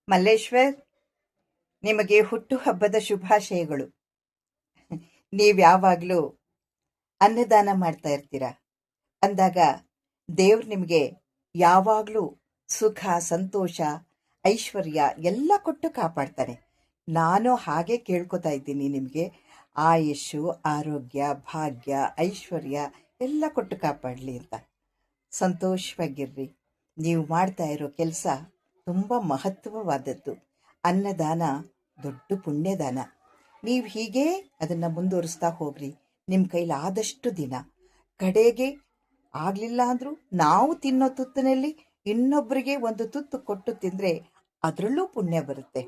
ಮಲ್ಲೇಶ್ವರ್, ನಿಮಗೆ ಹುಟ್ಟುಹಬ್ಬದ ಶುಭಾಶಯಗಳು. ನೀವು ಯಾವಾಗಲೂ ಅನ್ನದಾನ ಮಾಡ್ತಾ ಇರ್ತೀರ ಅಂದಾಗ ದೇವ್ರು ನಿಮಗೆ ಯಾವಾಗಲೂ ಸುಖ, ಸಂತೋಷ, ಐಶ್ವರ್ಯ ಎಲ್ಲ ಕೊಟ್ಟು ಕಾಪಾಡ್ತಾನೆ. ನಾನು ಹಾಗೆ ಕೇಳ್ಕೊತಾ ಇದ್ದೀನಿ, ನಿಮಗೆ ಆಯುಷು, ಆರೋಗ್ಯ, ಭಾಗ್ಯ, ಐಶ್ವರ್ಯ ಎಲ್ಲ ಕೊಟ್ಟು ಕಾಪಾಡಲಿ ಅಂತ. ಸಂತೋಷವಾಗಿರ್ರಿ. ನೀವು ಮಾಡ್ತಾ ಇರೋ ಕೆಲಸ ತುಂಬ ಮಹತ್ವವಾದದ್ದು. ಅನ್ನದಾನ ದೊಡ್ಡ ಪುಣ್ಯದಾನ. ನೀವು ಹೀಗೆ ಅದನ್ನು ಮುಂದುವರಿಸ್ತಾ ಹೋಗ್ರಿ. ನಿಮ್ಮ ಕೈಲಾದಷ್ಟು ದಿನ, ಕಡೆಗೆ ಆಗಲಿಲ್ಲ ಅಂದರೂ ನಾವು ತಿನ್ನೋ ತುತ್ತಿನಲ್ಲಿ ಇನ್ನೊಬ್ಬರಿಗೆ ಒಂದು ತುತ್ತು ಕೊಟ್ಟು ತಿಂದರೆ ಅದರಲ್ಲೂ ಪುಣ್ಯ ಬರುತ್ತೆ.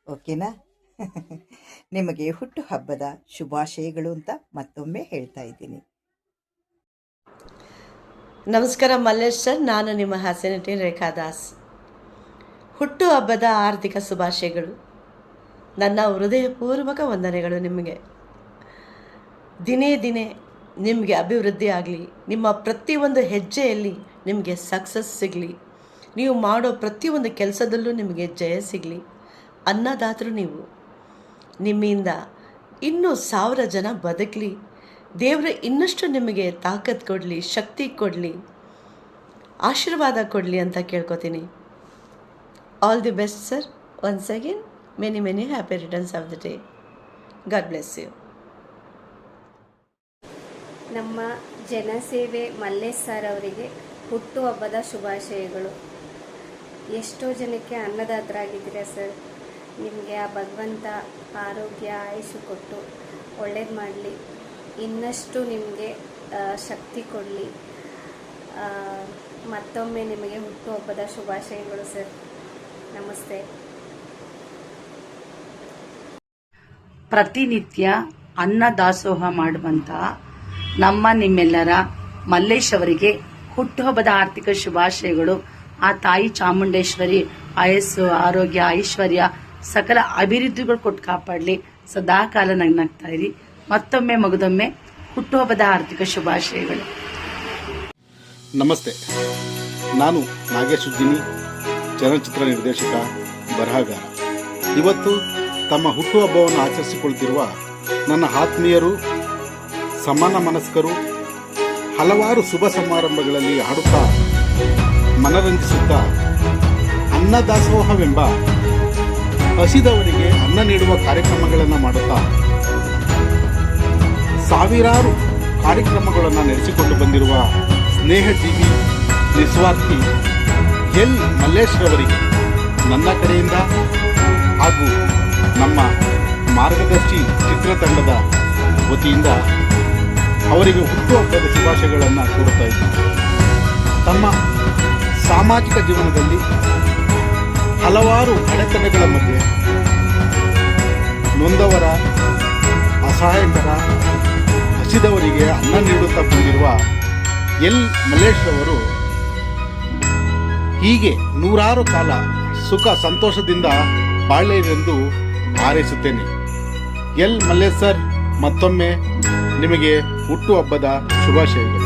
ಓಕೆನಾ? ನಿಮಗೆ ಹುಟ್ಟುಹಬ್ಬದ ಶುಭಾಶಯಗಳು ಅಂತ ಮತ್ತೊಮ್ಮೆ ಹೇಳ್ತಾ ಇದ್ದೀನಿ. ನಮಸ್ಕಾರ ಮಲ್ಲೇಶ್ ಸರ್, ನಾನು ನಿಮ್ಮ ಹಾಸ್ಯನಟಿ ರೇಖಾ ದಾಸ್. ಹುಟ್ಟುಹಬ್ಬದ ಆರ್ಥಿಕ ಶುಭಾಶಯಗಳು. ನನ್ನ ಹೃದಯಪೂರ್ವಕ ವಂದನೆಗಳು ನಿಮಗೆ. ದಿನೇ ದಿನೇ ನಿಮಗೆ ಅಭಿವೃದ್ಧಿ ಆಗಲಿ. ನಿಮ್ಮ ಪ್ರತಿಯೊಂದು ಹೆಜ್ಜೆಯಲ್ಲಿ ನಿಮಗೆ ಸಕ್ಸಸ್ ಸಿಗಲಿ. ನೀವು ಮಾಡೋ ಪ್ರತಿಯೊಂದು ಕೆಲಸದಲ್ಲೂ ನಿಮಗೆ ಜಯ ಸಿಗಲಿ. ಅನ್ನದಾತರು ನೀವು. ನಿಮ್ಮಿಂದ ಇನ್ನೂ 1000 ಜನ ಬದುಕಲಿ. ದೇವರು ಇನ್ನಷ್ಟು ನಿಮಗೆ ತಾಕತ್ ಕೊಡಲಿ, ಶಕ್ತಿ ಕೊಡಲಿ, ಆಶೀರ್ವಾದ ಕೊಡಲಿ ಅಂತ ಕೇಳ್ಕೊತೀನಿ. All the best sir. Once again many happy returns of the day. God bless you. ನಮ್ಮ ಜನಸೇವೆ ಮಲ್ಲೇಶ್ ಸರ್ ಅವರಿಗೆ ಹುಟ್ಟುಹಬ್ಬದ ಶುಭಾಶಯಗಳು. ಎಷ್ಟೋ ಜನಕ್ಕೆ ಅನ್ನದಾತರಾಗಿದ್ದೀರಾ ಸರ್. ನಿಮಗೆ ಆ ಭಗವಂತ ಆರೋಗ್ಯ, ಆಯುಷು ಕೊಟ್ಟು ಒಳ್ಳೇದು ಮಾಡಲಿ. ಇನ್ನಷ್ಟು ನಿಮಗೆ ಶಕ್ತಿ ಕೊಡಲಿ. ಮತ್ತೊಮ್ಮೆ ನಿಮಗೆ ಹುಟ್ಟುಹಬ್ಬದ ಶುಭಾಶಯಗಳು ಸರ್. ನಮಸ್ತೆ. ಪ್ರತಿನಿತ್ಯ ಅನ್ನ ದಾಸೋಹ ಮಾಡುವಂತಹ ನಿಮ್ಮೆಲ್ಲರ ಮಲ್ಲೇಶ್ ಅವರಿಗೆ ಹುಟ್ಟುಹಬ್ಬದ ಆರ್ಥಿಕ ಶುಭಾಶಯಗಳು. ಆ ತಾಯಿ ಚಾಮುಂಡೇಶ್ವರಿ ಆಯಸ್ಸು, ಆರೋಗ್ಯ, ಐಶ್ವರ್ಯ, ಸಕಲ ಅಭಿವೃದ್ಧಿಗಳು ಕೊಟ್ಟು ಕಾಪಾಡಲಿ. ಸದಾಕಾಲ ನಗ್ನಗ್ತಾ ಇರಿ. ಮತ್ತೊಮ್ಮೆ ಮಗದೊಮ್ಮೆ ಹುಟ್ಟುಹಬ್ಬದ ಆರ್ಥಿಕ ಶುಭಾಶಯಗಳು. ನಮಸ್ತೆ. ನಾನು ನಾಗೇಶ್ ಉಜ್ಜಿನಿ, ಚಲನಚಿತ್ರ ನಿರ್ದೇಶಕ, ಬರಹಗಾರ. ಇವತ್ತು ತಮ್ಮ ಹುಟ್ಟುಹಬ್ಬವನ್ನು ಆಚರಿಸಿಕೊಳ್ತಿರುವ ನನ್ನ ಆತ್ಮೀಯರು, ಸಮಾನ ಮನಸ್ಕರು ಹಲವಾರು ಶುಭ ಸಮಾರಂಭಗಳಲ್ಲಿ ಹಾಡುತ್ತಾ ಮನರಂಜಿಸುತ್ತಾ ಅನ್ನದಾಸೋಹವೆಂಬ ಹಸಿದವರಿಗೆ ಅನ್ನ ನೀಡುವ ಕಾರ್ಯಕ್ರಮಗಳನ್ನು ಮಾಡುತ್ತಾ ಸಾವಿರಾರು ಕಾರ್ಯಕ್ರಮಗಳನ್ನು ನಡೆಸಿಕೊಂಡು ಬಂದಿರುವ ಸ್ನೇಹಜೀವಿ, ನಿಸ್ವಾರ್ಥಿ ಎಲ್ ಮಲ್ಲೇಶ್ ರವರಿಗೆ ನನ್ನ ಕಡೆಯಿಂದ ಹಾಗೂ ನಮ್ಮ ಮಾರ್ಗದರ್ಶಿ ಚಿತ್ರತಂಡದ ವತಿಯಿಂದ ಅವರಿಗೆ ಹುಟ್ಟುಹಬ್ಬದ ಶುಭಾಶಯಗಳನ್ನು ಕೋರುತ್ತಾ ಇದ್ದೀನಿ. ತಮ್ಮ ಸಾಮಾಜಿಕ ಜೀವನದಲ್ಲಿ ಹಲವಾರು ಅಡೆತಡೆಗಳ ಮಧ್ಯೆ ನೊಂದವರ, ಅಸಹಾಯಕರ, ಹಸಿದವರಿಗೆ ಅನ್ನ ನೀಡುತ್ತಾ ಬಂದಿರುವ ಎಲ್ ಮಲ್ಲೇಶ್ ಅವರು ಹೀಗೆ 100 ಕಾಲ ಸುಖ ಸಂತೋಷದಿಂದ ಬಾಳಲೆಂದು ಹಾರೈಸುತ್ತೇನೆ. ಎಲ್ ಮಲ್ಲೇಶ್ ಸರ್, ಮತ್ತೊಮ್ಮೆ ನಿಮಗೆ ಹುಟ್ಟುಹಬ್ಬದ ಶುಭಾಶಯಗಳು.